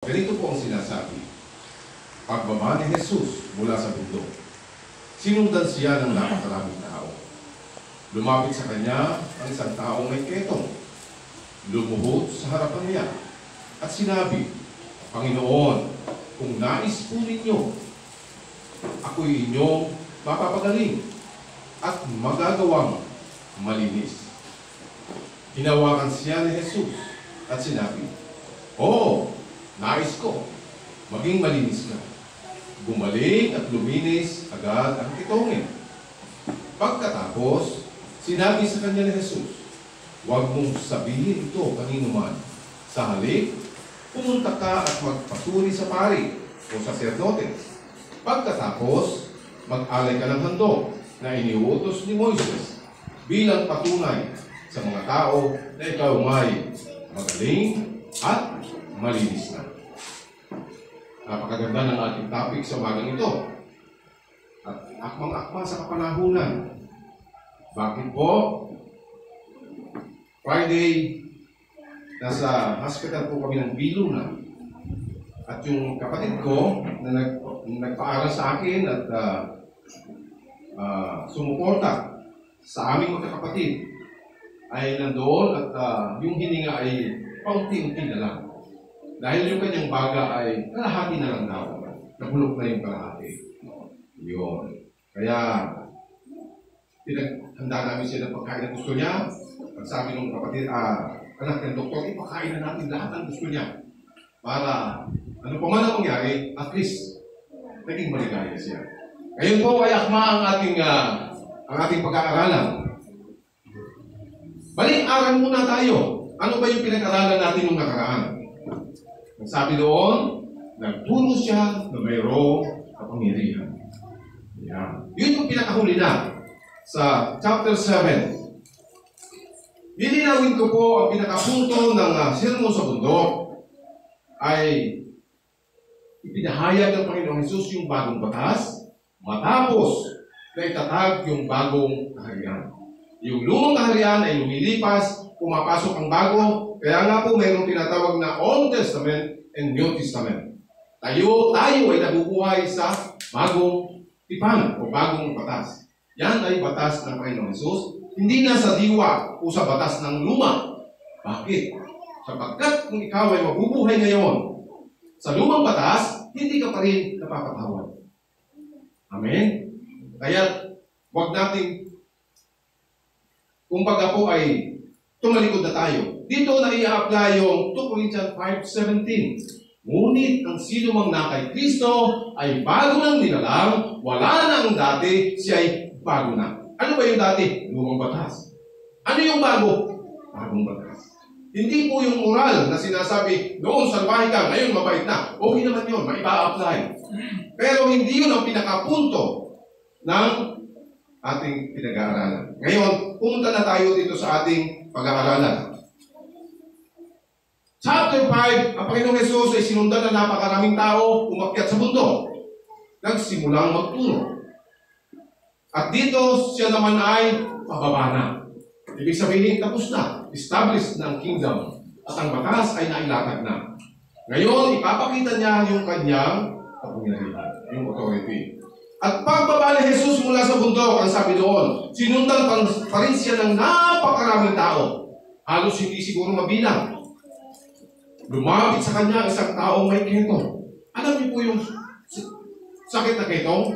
Ganito po ang sinasabi. Pagbaba ni Jesus mula sa bundok, sinundan siya ng napakaraming tao. Lumapit sa kanya ang isang taong may ketong. Lumuhod sa harapan niya at sinabi, Panginoon, kung nais po ninyo, ako'y inyong mapapagaling at magagawang malinis. Hinawakan siya ni Jesus at sinabi, Oo, nais ko, maging malinis ka. Gumaling at luminis agad ang kitongin. Pagkatapos, sinabi sa kanya ni Jesus, Huwag mong sabihin ito kanino man. Sa halip, pumunta ka at magpasuri sa pari o saserdote. Pagkatapos, mag-alay ka ng handog na iniutos ni Moises bilang patunay sa mga tao na ikaw ay magaling at malinis na. Napakaganda ng ating topic sa umagang ito. At akmang-akma sa kapanahunan. Bakit po? Friday, nasa hospital po kami ng Biluna. At yung kapatid ko na nagpaaral sa akin at sumuporta sa aming magkakapatid ay nandoon at yung hininga ay paunti-unti na lang. Dahil yung kanyang baga ay kalahati na lang daw. Nabulok na yung kalahati. Yun. Kaya, pinaghanda namin siya ng pagkain na gusto niya. At sabi ng kapatid, anak ng doktor, ipakain na natin lahat ang gusto niya. Para, ano pa man ang mangyari, at least, naging maligaya siya. Ngayon po ay akma ang ating pag-aaralan. Balik-aral muna tayo. Ano ba yung pinag-aralan natin nung nakaraan? Ang sabi doon, nagturo siya na mayroong kapangyarihan. Yan. Yun yung pinakahuli na sa chapter 7. Lilinawin ko po ang pinakapunto ng sermon sa bundok ay ipinahayag ng Panginoong Hesus yung bagong batas matapos na itatag yung bagong kaharian. Yung lumang kaharian ay lumilipas, pumapasok ang bago, kaya nga po mayroong tinatawag na Old Testament and New Testament. Tayo ay nabubuhay sa bagong tipan o bagong batas. Yan ay batas ng Panginoong Hesus. Hindi na sa diwa o sa batas ng luma. Bakit? Sapagkat kung ikaw ay mabubuhay ngayon sa lumang batas, hindi ka pa rin napapatawad. Amen? Kaya, huwag natin, kumbaga po ay tumalikod na tayo. Dito na i-apply yung 2 Corinthians 5:17. Ngunit ang sino mang na kay Kristo ay bago nang nilalang, wala nang dati, siya ay bago na. Ano ba yung dati? Lumang batas. Ano yung bago? Bagong batas. Hindi po yung moral na sinasabi, noon salbahe ka, ngayon mabait na. Okay naman yun, maipa-apply. Pero hindi yun ang pinakapunto ng ating pinag-aaralan. Ngayon, pumunta na tayo dito sa ating pag-aaralan. Chapter 5, ang Panginoong Hesus ay sinundan na napakaraming tao umakyat sa bundok. Nagsimulang magturo. At dito siya naman ay pababa na. Ibig sabihin, tapos na. Established na ang kingdom. At ang batas ay nailatag na. Ngayon, ipapakita niya yung kanyang kapangyarihan, yung authority. At pagbaba ni Jesus mula sa bundok, ang sabi doon, sinundan pa rin siya ng napakaraming tao. Halos hindi siguro mabilang. Lumapit sa kanya isang taong may ketong. Alam niyo po yung sakit na ketong?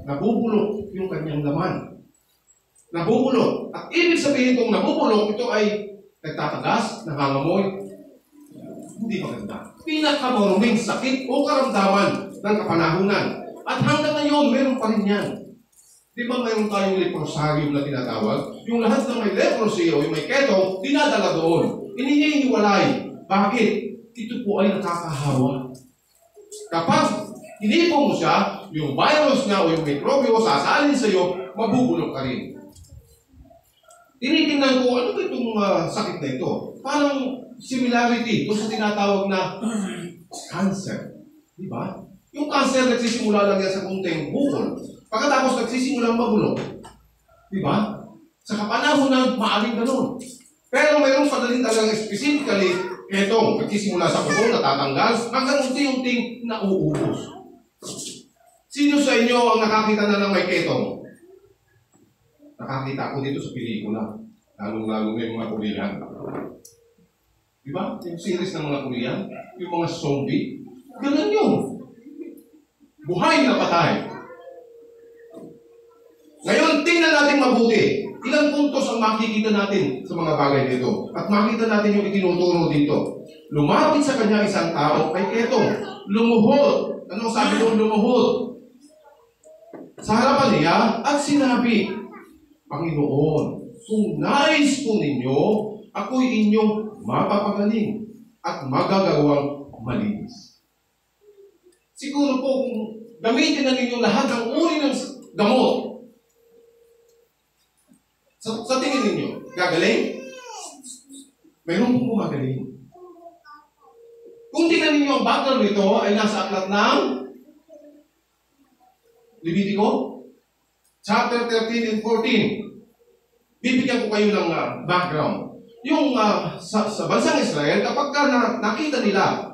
Nabubulok yung kanyang laman. Nabubulok. At ibig sabihin kung nabubulok, ito ay nagtatagas, nangangamoy. Hindi maganda. Pinakamaruming sakit o karamdaman ng kapanahunan. At hanggang ngayon, meron pa rin yan. Di ba mayroon tayong leprosarium na tinatawag? Yung lahat ng may leprosy o yung may ketong, dinadala doon. Ininiwalay. Bakit? Ito po ay nakakahawa. Kapag hinipo mo siya, yung virus niya o yung mikrobyo sasalin sa iyo, mabubulok ka rin. Tinitingnan ko, ano ba itong sakit na ito? Parang similarity doon sa tinatawag na cancer. Di ba? Yung cancer nagsisimula lang yan sa kunting bukol. Pagkatapos nagsisimulang mabulok. Di ba? Sa kapanahonan, maaaring ganun. Pero mayroong padaling talagang specifically ketong, nagsisimula sa kuko, natatanggal, hanggang unti-unting nauubos. Sino sa inyo ang nakakita na ng may ketong? Nakakita ko dito sa pelikula. Lalong-lalo na yung mga Korean. Diba? Yung series ng mga Korean, yung mga zombie, ganun yun. Buhay na patay. Ngayon, tingnan natin mabuti. Ilang puntos ang makikita natin sa mga bagay dito. At makita natin yung itinuturo dito. Lumapit sa kanya isang tao, kay ketong, lumuhod. Anong sabi doon? Lumuhod. Sa harapan niya, at sinabi, Panginoon, kung nais po ninyo, ako'y inyong mapapagaling at magagawang malinis. Siguro po kung gamitin na ninyo lahat ng uri ng gamot, sa tingin ninyo, gagaling? Mayroon pong gumagaling. Kung tingnan ninyo ang background nito ay nasa aklat ng Levitico, chapter 13 and 14. Bibigyan ko kayo ng background. Yung sa bansang Israel, kapag nakita nila,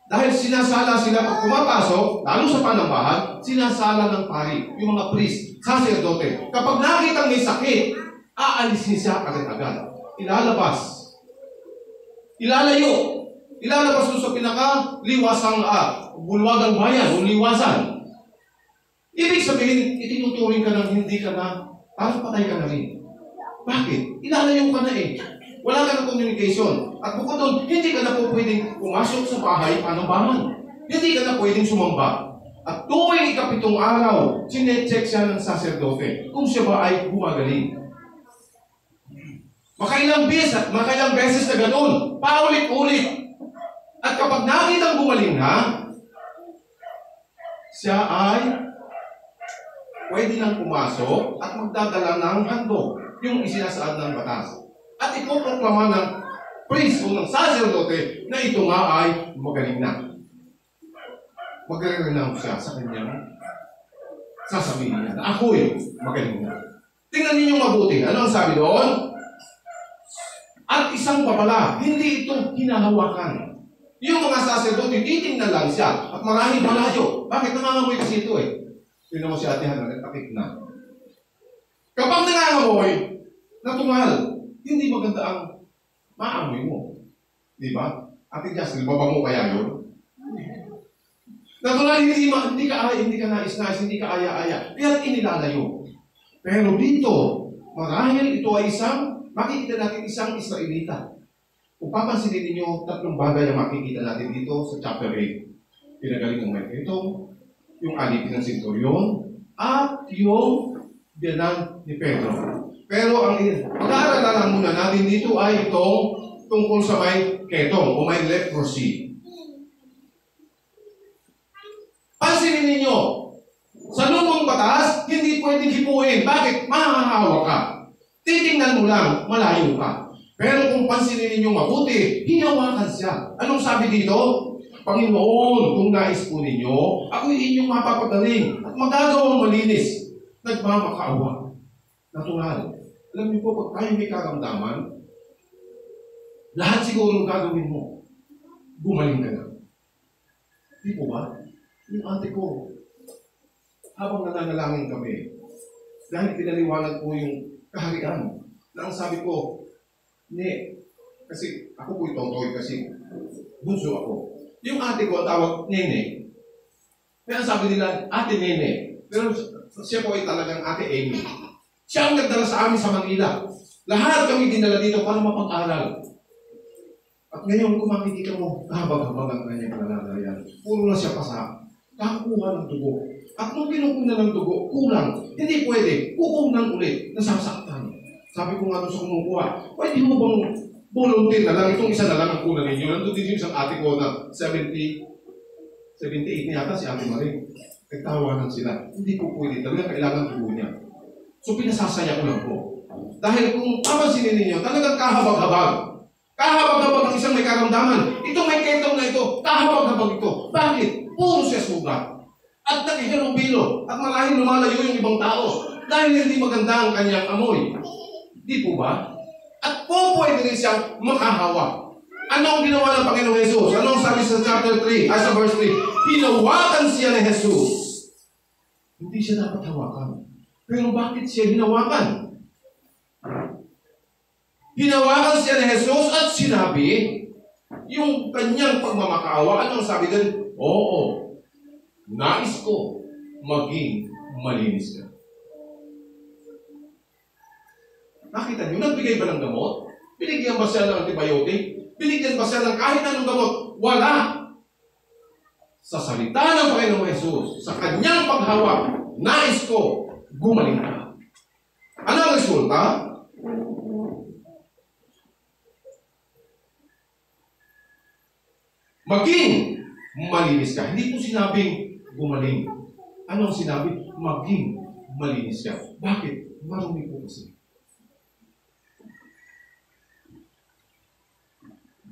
dahil sinasala sila pag pumapasok, lalo sa panambahan, sinasala ng pari, yung mga priest, sacerdote. Kapag nakita may sakit, aalisin siya agad-agad. Ilalabas. Ilalayo. Ilalabas doon sa pinaka-liwasang bulwagang bayan o liwasan. Ibig sabihin, itinuturing ka ng hindi ka na, parang patay ka na rin. Bakit? Ilalayo ka na eh. Wala ka ng communication. At bukod doon, hindi ka na po pwedeng pumasok sa bahay panambahan. Hindi ka na pwedeng sumamba. At tuwing ikapitong araw, sinecheck siya ng sacerdote kung siya ba ay gumagaling. Makailang beses na ganun. Paulit-ulit. At kapag nakitang gumaling na, siya ay pwede nang pumasok at magdadala ng handog, yung isinasaad ng batas. At ipoproklama ng priest o ng sacerdote na ito nga ay magaling na. Magre-renounce siya sa kanyang sasabihin niya na ako'y magaling na. Tingnan ninyo mabuti. Ano ang sabi doon? At isang babala, hindi ito hinahawakan. Yung mga sacerdote, titingnan lang siya at maraming malayo. Bakit nangangamoy kasi ito eh? Tingnan mo si Ate Hana, nagtakip na. Kapag nangangamoy, natumal, hindi maganda ang maamoy mo. Di ba? Ate Justin, babango kaya yun? Natural, hindi ka nais-nais, hindi ka aya-aya. Kaya inilalayo. Pero dito, marahil ito ay makikita natin isang Israelita. Kung papansinin ninyo, tatlong bagay ang makikita natin dito sa chapter 8. Pinagaling ng may ketong, yung alipin ng senturyon, at yung biyanan ni Pedro. Pero ang pag-aaralan muna natin dito ay itong tungkol sa may ketong o may leprosy. Pansinin ninyo, sa lumang batas, hindi pwedeng hipuin. Bakit? Mahahawa ka. Titingnan mo lang, malayo ka. Pero kung pansinin ninyo mabuti, hinawakan siya. Anong sabi dito? Panginoon, kung nais po ninyo, ako'y inyong mapapagaling at magagawang malinis. Nagmamakaawa. Natural. Alam niyo po, pag tayo may karamdaman, lahat siguro gagawin mo. Gumaling ka na. Di po ba? Yung ate ko, habang nananalangin kami, dahil pinaliwanag ko yung kaharian, na ang sabi ko, kasi ako po'y totoy kasi bunso ako. Yung ate ko, ang tawag, Nene. Kaya ang sabi nila, Ate Nene. Pero siya po ay talagang Ate Amy. Siya ang nagdala sa amin sa Manila. Lahat kami dinala dito para mapag-aral. At ngayon, kung makikita mo, habang-habang ang kanyang pananalayan, puro na siya pasa. Kakuha ng dugo. At nung kinukuha ng dugo, kulang. Hindi pwede. Kukunan ulit. Nasasaktan. Sabi ko nga doon sa kumukuha, pwede mo bang volunteer na lang, itong isa na lang ang kunan ninyo. Nandun din yung isang ate ko na 78 na yata si Ate Marie. Nagtawanan sila. Hindi po pwede. Talagang kailangan dugo niya. So pinasasaya ko lang po. Dahil kung papansinin ninyo, talagang kahabag-habag. Kahabag-habag ang isang may karamdaman. Itong may ketong na ito, kahabag-habag ito. Bakit? Puro siya sugat. At nakihalubilo. At marahil lumalayo yung ibang tao. Dahil hindi maganda ang kanyang amoy. Di po ba? At po pwede rin siyang makahawa. Ano ang ginawa ng Panginoong Jesus? Ano ang sabi sa chapter 3, sa verse 3? Hinawakan siya ni Jesus. Hindi siya dapat hawakan. Pero bakit siya hinawakan? Hinawakan siya ni Jesus at sinabi, yung kanyang pagmamakaawa, ano ang sabi din? Oo, nais ko maging malinis ka. Nakita niyo, nagbigay ba ng gamot? Binigyan ba siya ng antibiotic? Binigyan ba siya ng kahit anong gamot? Wala! Sa salita ng Panginoong Jesus, sa kanyang paghawak, nais ko, gumaling ka. Ano ang resulta? Maging malinis ka. Hindi po sinabing gumaling. Ano ang sinabi? Maging malinis ka. Bakit? Marumi po kasi.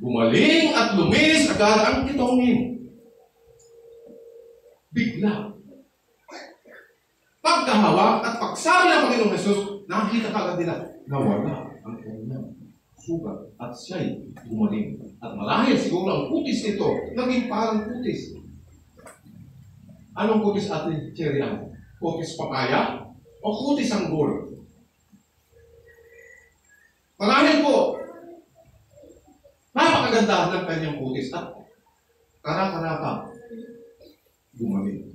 Gumaling at luminis agad ang kitongin. Bigla. Pagkahawak at pagsabi ng Panginoong Jesus, nakikita kagad nila, nawala ang kanyang sugat at siya'y gumaling. At marahil siguro ang kutis nito, naging parang kutis. Anong kutis atin, Cherry Ann? Kutis papaya? O kutis anggol? Marahil po, napakaganda ng kanyang kutis at kara-karaka gumaling.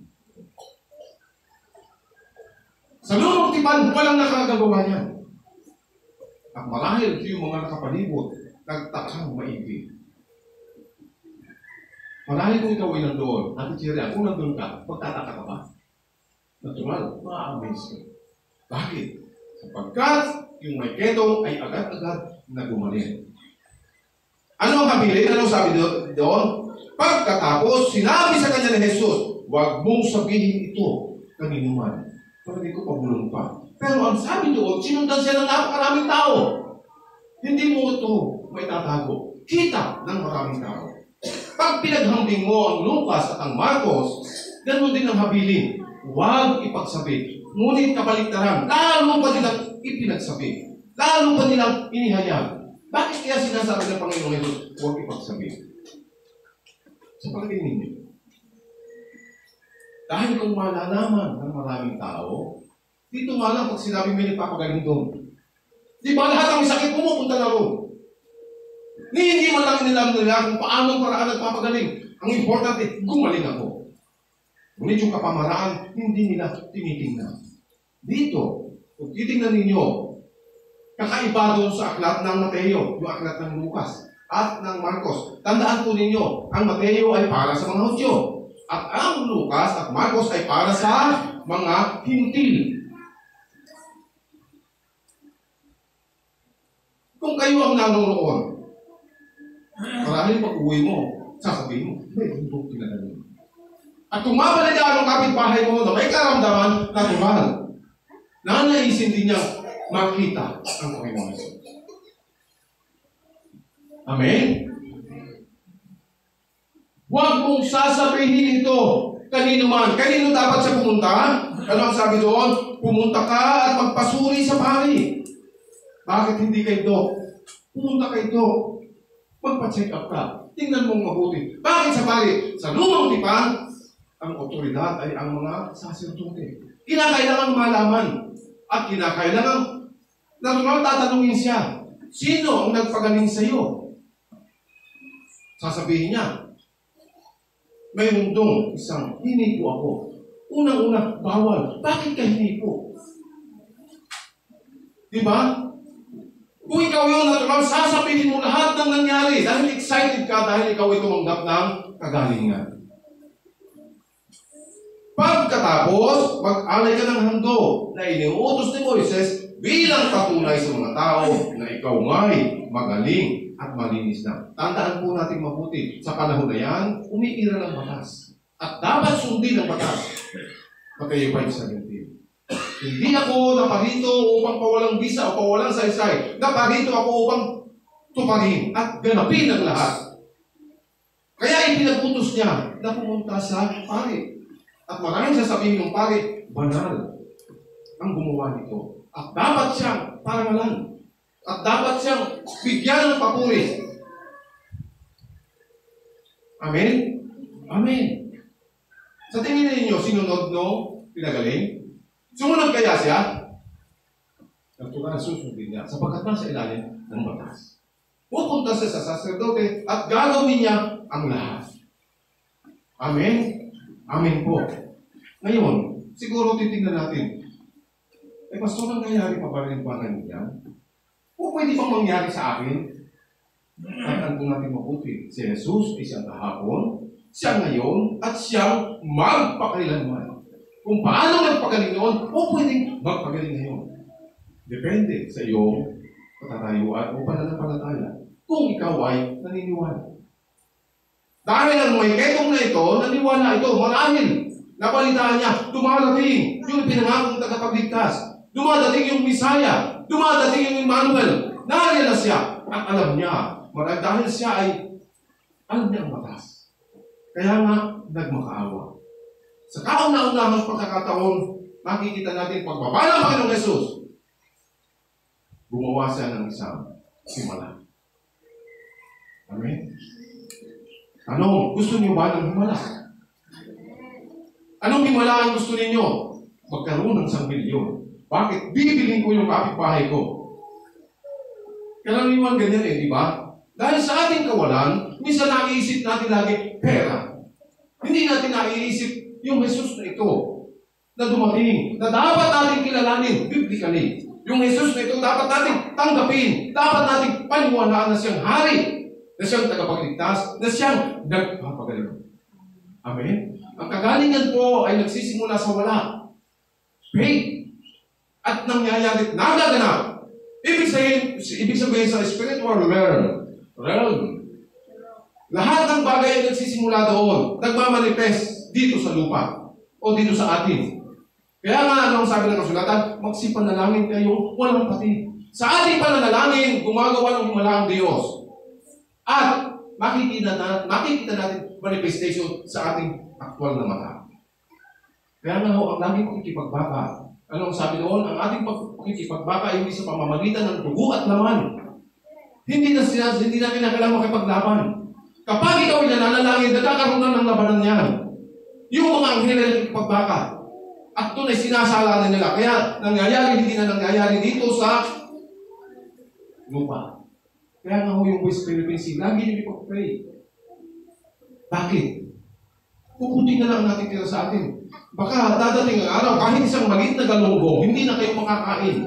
Sa lumang tipan, walang nakagagawa niya. At marahil yung mga nakapalibot, nagtakang maigi. Marahil kung ikaw ay nandoon, Ate Cherry, kung nandoon ka, magtataka ka ba? Natural, ma-amaze ka. Bakit? Sapagkat yung may ketong ay agad-agad na gumaling. Ano ang kabilin? Ano sabi doon? Pagkatapos, sinabi sa kanya ni Jesus, huwag mong sabihin ito kanino man. Pero hindi ko pabulong pa. Pero ang sabi doon, sinundan siya ng napakaraming tao. Hindi mo ito may tatago. Kita ng maraming tao. Pag pinaghambing mo ang Lucas at ang Marcos, ganun din ang habilin. Huwag ipagsabi. Ngunit kabaliktaran, lalo pa nilang ipinagsabi. Lalo pa nilang inihayag. Bakit kaya sinasabi ng Panginoong Jesus, huwag ipagsabi? Sa palagay ninyo. Dahil kung malalaman ng maraming tao, dito nga lang pag sinabi may nagpapagaling doon. Di ba lahat ng sakit pumupunta na roon? Hindi man lang nila kung paano paraan nagpapagaling. Ang importante, gumaling ako. Ngunit yung kapamaraan, hindi nila tinitingnan. Dito, kung titingnan ninyo, kakaiba doon sa aklat ng Mateo, yung aklat ng Lucas, at ng Marcos. Tandaan po ninyo, ang Mateo ay para sa mga Hudyo. At ang Lucas at Marcos ay para sa mga Hintil. Kung kayo ang nanonood, marahil pag-uwi mo, sasabihin mo, may bundok pinagaling. At kung mabalitaan ang kapitbahay mo na may karamdaman, natural. Nanaisin din niya makita ang Panginoon Jesus. Amen? Huwag mong sasabihin ito kanino man. Kanino dapat siya pumunta? Ano ang sabi doon? Pumunta ka at magpasuri sa pari. Bakit hindi kay Doc? Pumunta kay Doc. Magpa-check up ka. Tingnan mong mabuti. Bakit sa pari? Sa lumang tipan, ang otoridad ay ang mga saserdote. Kinakailangan malaman. At kinakailangan natural tatanungin siya. Sino ang nagpagaling sa iyo? Sasabihin niya, may mundong isang hinipo ako. Unang-una, bawal. Bakit ka hinipo? Diba? Kung ikaw yung natural, sasabihin mo lahat ng nangyari dahil excited ka dahil ikaw ay tumanggap ng kagalingan. Pagkatapos, mag-alay ka ng hando na iniutos ni Moises bilang patunay sa mga tao na ikaw nga'y magaling at malinis na. Tandaan po natin mabuti, sa panahon na yan, umiira ng batas. At dapat sundin ang batas. Mateo 5:17. Hindi ako naparito upang pawalang bisa o pawalang saysay. Naparito ako upang tuparin at ganapin ang lahat. Kaya ipinagutos niya na pumunta sa pari. At maraming sasabihin ng pari, banal ang gumawa nito. At dapat siyang parangalan. At dapat siyang bigyan ng papuri. Amen? Amen. Sa tingin ninyo, sinunod no? Pinagaling? Sumunod kaya siya? Nagtukan, susundin niya sapagkat nasa ilalim ng batas. Pupunta siya sa sacerdote at gagawin niya ang lahat. Amen? Amen po. Ngayon, siguro titignan natin, pastor, ang nangyari pa ba rin ba niya? O pwede bang mangyari sa akin? Tandaan po natin mabuti. Si Jesus ay siyang kahapon, siya ngayon, at siyang magpakailanman. Kung paano nagpagaling noon, o pwedeng magpagaling ngayon. Depende sa iyong katatayuan o pananampalataya. Kung ikaw ay naniniwala. Dahil ang may ketong na ito, naniwala ito, marahil. Napalitaan niya, dumarating yung pinangakong tagapagligtas. Dumadating yung Misaya. Dumadating yung Emmanuel. Nariyan na siya. At alam niya, marahil dahil siya ay alam niya ang batas. Kaya nga, nagmakaawa. Sa kauna-unahang pagkakataon, makikita natin pagbaba ng Panginoong Jesus. Gumawa siya ng isang himala. Amen? Ano? Gusto niyo ba ng himala? Anong himala ang gusto ninyo? Magkaroon ng 1 milyon. Bakit? Bibiling ko yung kapitbahay ko. Karaniwan ganyan di ba? Dahil sa ating kawalan, minsan naiisip natin lagi pera. Hindi natin naiisip yung Jesus na ito na dumating, na dapat natin kilalanin biblically. Yung Jesus na ito dapat natin tanggapin, dapat natin paniwalaan na siyang hari, na siyang tagapagligtas, na siyang nagpapagaling. Amen? Ang kagalingan po ay nagsisimula sa wala. Faith. At nangyayari, nagaganap. Ibig sabihin sa spiritual realm. Lahat ng bagay ay nagsisimula doon. Nagmamanifest dito sa lupa. O dito sa atin. Kaya nga, anong sabi ng kasulatan? Magsipanalangin kayo, walang pati. Sa ating pananalangin, gumagawa ng himala ang Diyos. At makikita natin manifestation sa ating aktual na mata. Kaya nga ho, ang laging pakikipagbaka. Anong sabi doon? Ang ating pakikipagbaka ay hindi sa pamamagitan ng dugo at laman. Hindi na kinakailangan makipaglaban. Kapag ikaw ay nananalangin, nagkakaroon na ng labanan yan. Yung mga anghel ay pagbaka. At doon ay sinasala na nila. Kaya nangyayari, hindi na nangyayari dito sa lupa. Kaya nga ho yung West Philippines, lagi nyo ipag-pray. Bakit? Puputi na lang natin tira sa atin. Baka dadating ang araw, kahit isang maliit na galunggong, hindi na kayo makakain.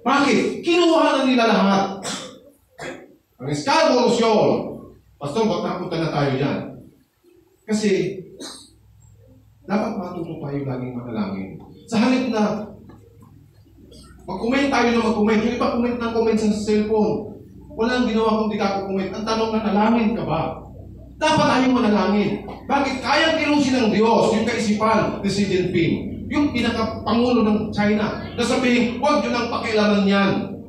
Bakit? Kinuha na nila lahat. Ang eskarborosyon. Pastor, ba't napunta na tayo dyan? Kasi, dapat matuto tayo laging manalangin. Sa halip na mag-comment tayo na mag-comment. Yung iba comment ng comment sa cellphone. Walang ginawa kung di ka comment. Ang tanong na, nalangin ka ba? Dapat tayong manalangin. Bakit? Kayang kilusin ng Diyos yung kaisipan ni Xi Jinping. Yung pinaka-pangulo ng China. Na sabihin, huwag nyo nang pakialaman yan.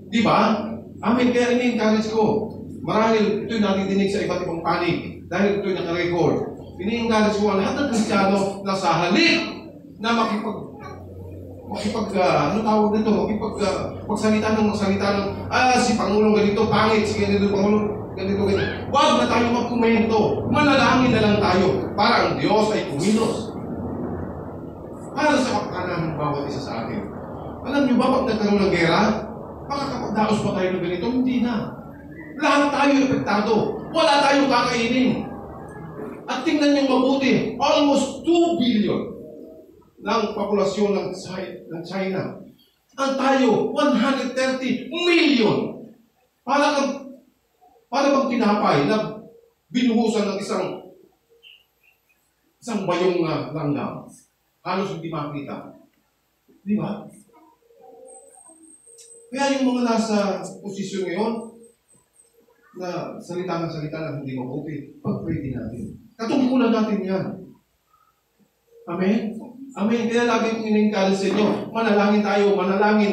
Di ba? Amen. Kaya ini-encourage ko. Marahil ito'y natidinig sa iba't ibang panig. Dahil ito'y naka-record. Ini-encourage ko ang lahat ng Kristiyano na sa halip na magsalita ng si Pangulong ganito, pangit, si ganito, Pangulong ganito. Huwag na tayo magkomento. Manalangin na lang tayo para ang Diyos ay kumilos. Para sa kapakanan ng bawat isa sa atin. Alam niyo ba, pag nagkaroon ng gera, makakapagdaos pa tayo ng ganito? Hindi na. Lahat tayo epektado. Wala tayong kakainin. At tingnan niyo mabuti, almost 2 billion ng populasyon ng China. Ang tayo, 130 million. Para bang tinapay na binuhusan ng isang bayong langgam. Halos hindi makita. Di ba? Kaya yung mga nasa posisyon ngayon, na salita na hindi mabuti, pag-pray din natin. Katungkulan natin yan. Amen? Amen. Kaya lagi kong in-encourage sa inyo, manalangin tayo, manalangin.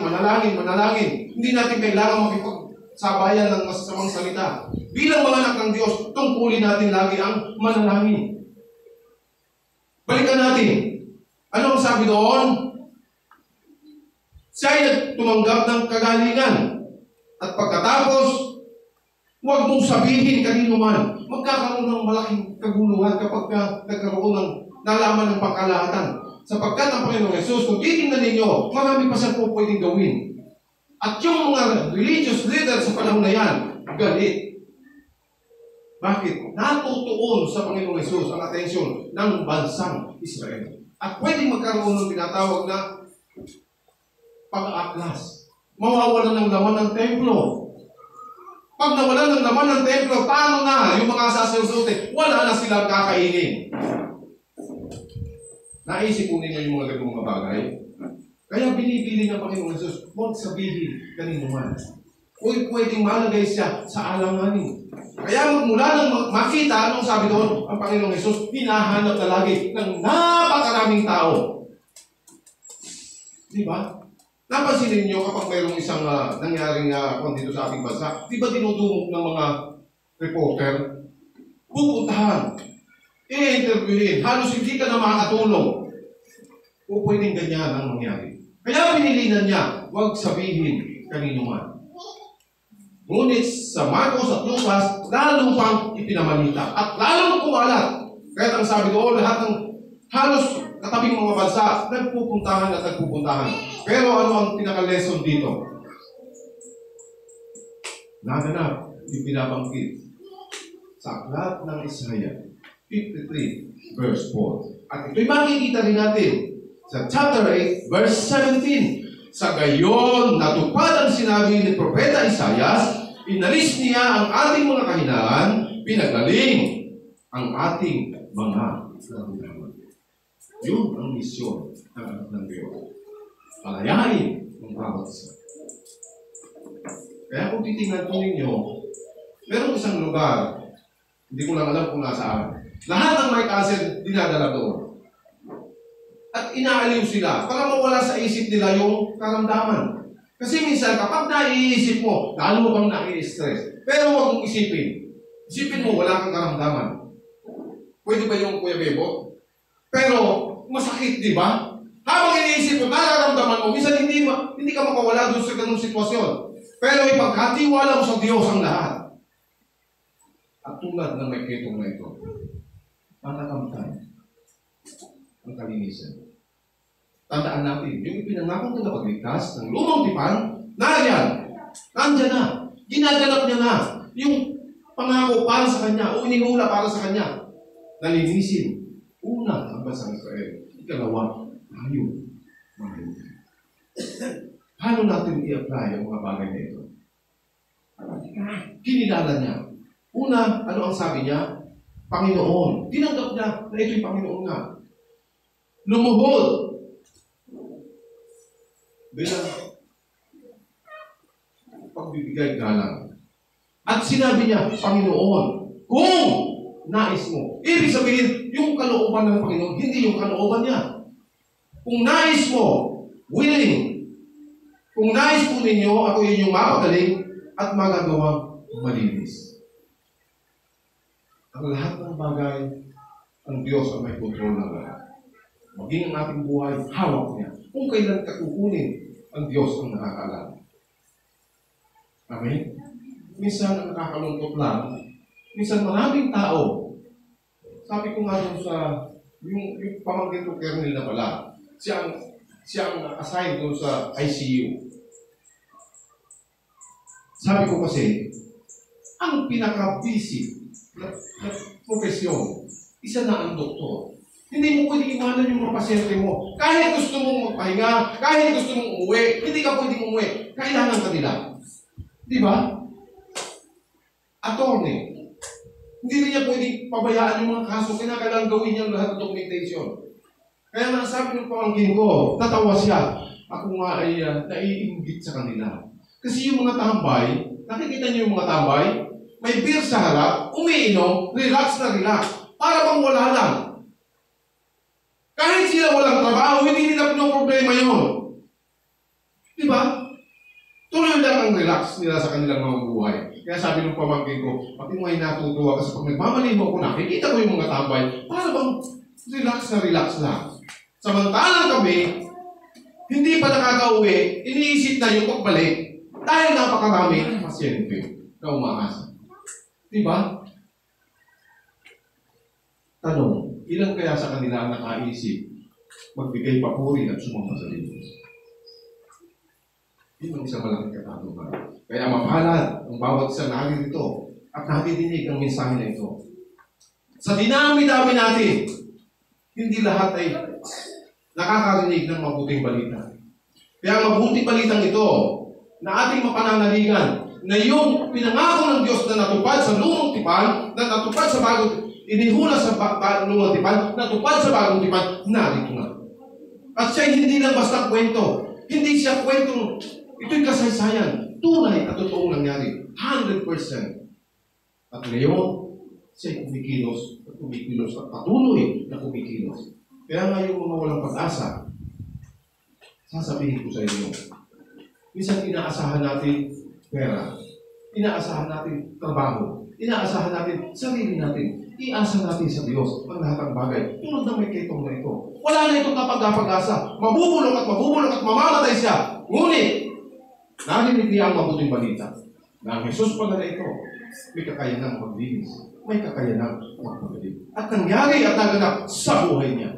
Hindi natin kailangan makipagsabayan ng masasamang salita. Bilang mga anak ng Diyos, tungkulin natin lagi ang manalangin. Balikan natin. Ano ang sabi doon? Siya ay tumanggap ng kagalingan. At pagkatapos, Huwag mong sabihin kanino man. Magkakaroon ng malaking kaguluhan kapag nagkaroon ng nalaman ng pagkalahatan. Sapagkat ang Panginoong Jesus, kung titingnan ninyo, marami pa siyang po pwedeng gawin. At yung mga religious leaders sa panahon na yan, galit. Bakit? Natutuon sa Panginoong Jesus ang atensyon ng bansang Israel. At pwedeng magkaroon ng tinatawag na pag-aaklas. Mawawalan ng laman ng templo. Pag nawalan ng laman ng templo, paano na yung mga saserdote? Wala na silang kakainin. Naisip po ninyo yung mga ganung mga bagay? Kaya binibili ng Panginoong Jesus, huwag sabihin kanino man. Pwedeng malagay siya sa alanganin. Kaya magmula nang makita, anong sabi doon? Ang Panginoong Jesus, hinahanap na lagi ng napakaraming tao. Di ba? Napansin ninyo kapag mayroong isang nangyaring dito sa ating bansa, di ba dinudumog ng mga reporter? Pupuntahan, i-interviewin, halos hindi ka na makakatulong. O pwedeng ganyan ang mangyari. Kaya pinilinan niya, huwag sabihin kanino man. Ngunit sa Marcos at Lucas, lalo pang ipinamalita at lalong kumalat. Kaya ang sabi doon, lahat ng halos katabing mga bansa, nagpupuntahan at nagpupuntahan. Pero ano ang pinaka-lesson dito? Naganap yung pinabangkit sa aklat ng Isaiah 53 verse 4. At ito'y makikita rin natin sa chapter 8 verse 17. Sa gayon, natupad ang sinabi ni Propeta Isaiah, inalis niya ang ating mga kahinaan, pinagaling ang ating mga kahinaan. Yun ang misyon ng anak ng Diyos. Palayain ang bawat isa. Kaya kung titingnan po ninyo, meron isang lugar, hindi ko lang alam kung nasaan. Lahat ng may cancer, dinadala doon. At inaaliw sila para mawala sa isip nila yung karamdaman. Kasi minsan, kapag naiisip mo, lalo mo kang nai-stress. Pero huwag mong isipin. Isipin mo, wala kang karamdaman. Pwede ba yung Kuya Bebo? Pero, masakit, di ba? Habang iniisip mo, nararamdaman mo, minsan hindi ka makawala doon sa ganung sitwasyon. Pero ipagkatiwala mo sa Diyos ang lahat. At tulad ng may kwentong na ito, panakamtan ang kalinisan. Tandaan natin, yung ipinangakong tagapagligtas ng lumang tipan, nandyan na. Ginaganap niya na yung pangako para sa kanya o inihula para sa kanya. Nalinisin. Una, ang bansang Israel. Ikalawa, tayo. Paano natin i-apply ang mga bagay na ito? Kinilala niya. Una, ano ang sabi niya? Panginoon. Tinanggap niya na ito'y Panginoon nga. Lumuhod. Bilang pagbibigay galang. At sinabi niya, Panginoon, kung nais mo. Ibig sabihin, yung kalooban ng Panginoon, hindi yung kalooban niya. Kung nais mo, willing. Kung nais po ninyo, ako inyong mapagaling at magagawang malinis. Ang lahat ng bagay, ang Diyos ang may kontrol ng lahat. Maging ang ating buhay, hawak niya. Kung kailan kakukunin, ang Diyos ang nakakaalam. Amen? Minsan ang nakakalungkot lang, minsan maraming tao, sabi ko nga doon sa, yung pamangkin ko Kernel na pala, siya ang assign doon sa ICU. Sabi ko kasi, ang pinaka-busy na profesyon, isa na ang doktor. Hindi mo pwedeng iwanan yung mga pasyente mo. Kahit gusto mong magpahinga, kahit gusto mong umuwi, hindi ka pwedeng umuwi. Kailangan ka nila. Di ba? Attorney. Hindi rin niya pwedeng pabayaan yung mga kaso. Kailangan gawin niya lahat ng documentation. Kaya nga sabi ng pamangkin ko, natawa siya. Ako nga ay naiinggit sa kanila. Kasi yung mga tambay, nakikita niyo yung mga tambay, may beer sa harap, umiinom, relax na relax. Para bang wala lang. Kahit sila walang trabaho, hindi nila pinoproblema yun. Di ba? Tuloy lang ang relax nila sa kanilang mga buhay. Kaya sabi ng pamangkin ko, pati mo ay natutuwa kasi pag nagmamalimo ko, nakikita ko yung mga tambay, para bang relax lang. Samantalang kami, hindi pa nakaka-uwi, iniisip na yung pagbalik dahil napakarami ng pasyente na umaasa. Diba? Tanong, ilan kaya sa kanila ang nakaisip magbigay papuri at sumamba sa Diyos? Yun ang isang malaking katanungan. Kaya mapalad ang bawat isang narito at nakikinig ang mensahe na ito. Sa dinami-dami natin, hindi lahat ay nakakarinig ng mabuting balita. Kaya ang mabuting balitang ito na ating mapananaligan na yung pinangako ng Diyos na natupad sa lumang tipan, na natupad sa bagong, inihula sa lumang tipan, natupad sa bagong tipan, narito na. At siya hindi lang basta kwento. Hindi siya kwentong, ito'y kasaysayan. Tunay at totoong nangyari. 100%. At ngayon, siya kumikilos at kumikilos at patuloy na kumikilos. Kaya nga yung mga walang pag-asa, sasabihin ko sa inyo, minsan inaasahan natin pera, inaasahan natin trabaho, inaasahan natin sarili natin, iasa natin sa Diyos ang lahat ng bagay. Tulad ng may ketong na ito. Wala na itong kapag-asa. Mabubulok at mamamatay siya. Ngunit, narinig niya ang mabuting balita na ang Jesus pala na ito, may kakayanang maglinis, may kakayanang magpagaling. At nangyari at naganap sa buhay niya.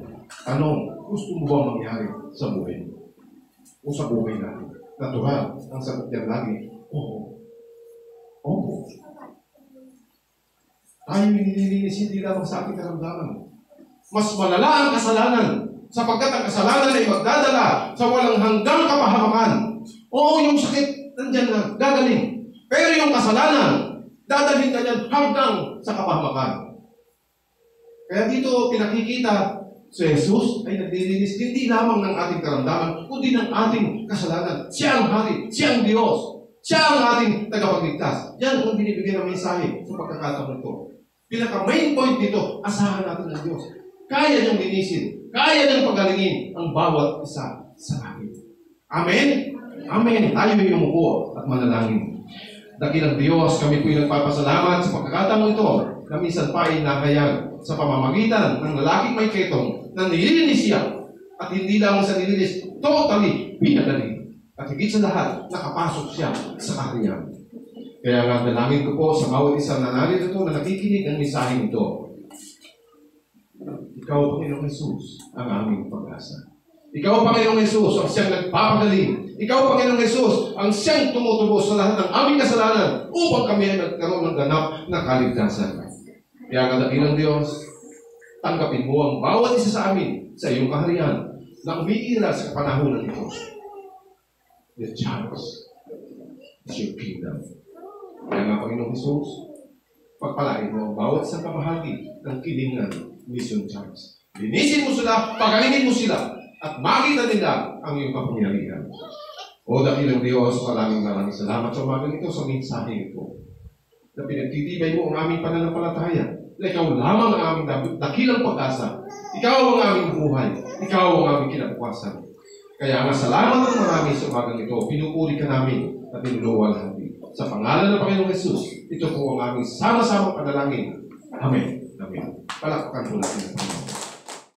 Tanong, gusto mo ba mangyari sa buhay niya? O sa buhay natin? Natural, ang sagot niya lagi, oo. Oo. Tayo nililinis hindi lamang sa ating karamdaman. Mas malala ang kasalanan sapagkat ang kasalanan ay magdadala sa walang hanggang kapahamakan. Oo, yung sakit, nandyan na, gagaling. Pero yung kasalanan, dadalhin ka niyan hanggang sa kapahamakan. Kaya dito pinakikita, si Jesus ay naglilinis hindi lamang ng ating karamdaman, kundi ng ating kasalanan. Siya ang hari, siya ang Diyos, siya ang ating tagapagligtas. Yan ang binibigyan ng mensahe sa pagkakataon ito. Pinaka-main point dito, asahan natin ng Diyos. Kaya niyang linisin, kaya niyang pagalingin ang bawat isa sa atin. Amen? Amen. Tayo ay umupo at manalangin. Dakilang Diyos, kami po'y nagpapasalamat sa pagkakataon ito na minsan pa ay nakayag sa pamamagitan ng lalaking may ketong na nililinis siya at hindi lamang sa nililinis, totally pinagaling. At higit sa lahat, nakapasok siya sa kaharian. Kaya nga dalangin ko po sa bawat isang nanalito na nakikinig ng mensaheng ito. Ikaw, Panginoong Jesus, ang aming pag-asa. Ikaw, Panginoong Jesus, ang siyang nagpapagaling. Ikaw, Panginoong Jesus, ang siyang tumutubos sa lahat ng aming kasalanan upang kami ay nagkaroon ng ganap na kaligtasan. Kaya nga dakilang Diyos, tanggapin mo ang bawat isa sa amin sa iyong kaharian na umiiral sa kapanahunan ito. The chance is your kingdom. Kaya nga, Panginoong Jesus, pagpalain mo ang bawat isang kabahagi ng Kilingan Mission Church. Linisin mo sila, pagalingin mo sila, at makita nila ang iyong kapangyarihan. O dakilang Diyos, maraming salamat sa umagang ito sa mensahe ito. Na pinagtitibay mo ang aming pananampalataya. Na ikaw lamang ang aming dakilang pag-asa. Ikaw ang aming buhay. Ikaw ang aming kinabukasan. Kaya nga salamat ng marami sa umagang ito. Pinupuri ka namin at pinuluwalhati. Sa pangalan ng Panginoong Jesus, ito po ang aming sama-sama panalangin. Amen. Amen. Palakpakan po natin.